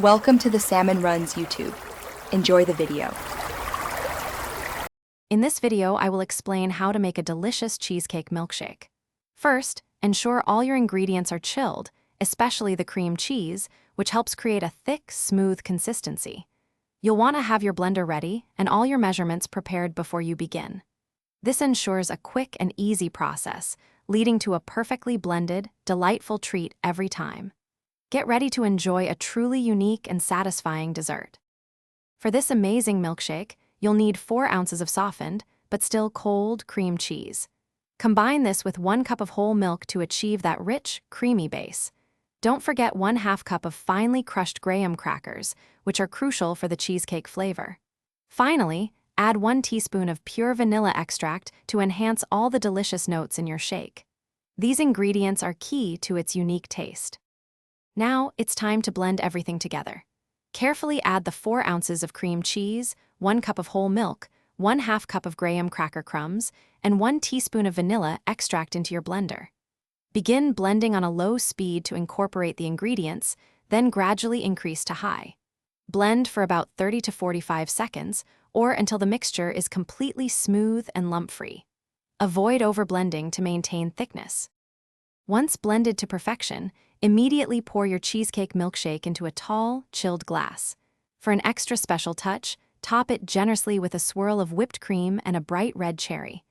Welcome to the Salmon Runs YouTube. Enjoy the video. In this video, I will explain how to make a delicious cheesecake milkshake. First, ensure all your ingredients are chilled, especially the cream cheese, which helps create a thick, smooth consistency. You'll want to have your blender ready and all your measurements prepared before you begin. This ensures a quick and easy process, leading to a perfectly blended, delightful treat every time. Get ready to enjoy a truly unique and satisfying dessert. For this amazing milkshake, you'll need 4 ounces of softened, but still cold, cream cheese. Combine this with 1 cup of whole milk to achieve that rich, creamy base. Don't forget 1/2 cup of finely crushed graham crackers, which are crucial for the cheesecake flavor. Finally, add 1 teaspoon of pure vanilla extract to enhance all the delicious notes in your shake. These ingredients are key to its unique taste. Now, it's time to blend everything together. Carefully add the 4 ounces of cream cheese, 1 cup of whole milk, 1/2 cup of graham cracker crumbs, and 1 teaspoon of vanilla extract into your blender. Begin blending on a low speed to incorporate the ingredients, then gradually increase to high. Blend for about 30 to 45 seconds, or until the mixture is completely smooth and lump-free. Avoid overblending to maintain thickness. Once blended to perfection, immediately pour your cheesecake milkshake into a tall, chilled glass. For an extra special touch, top it generously with a swirl of whipped cream and a bright red cherry.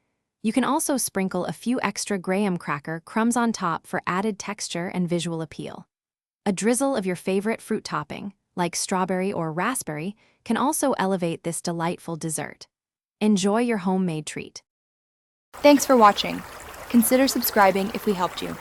You can also sprinkle a few extra graham cracker crumbs on top for added texture and visual appeal. A drizzle of your favorite fruit topping, like strawberry or raspberry, can also elevate this delightful dessert. Enjoy your homemade treat. Thanks for watching. Consider subscribing if we helped you.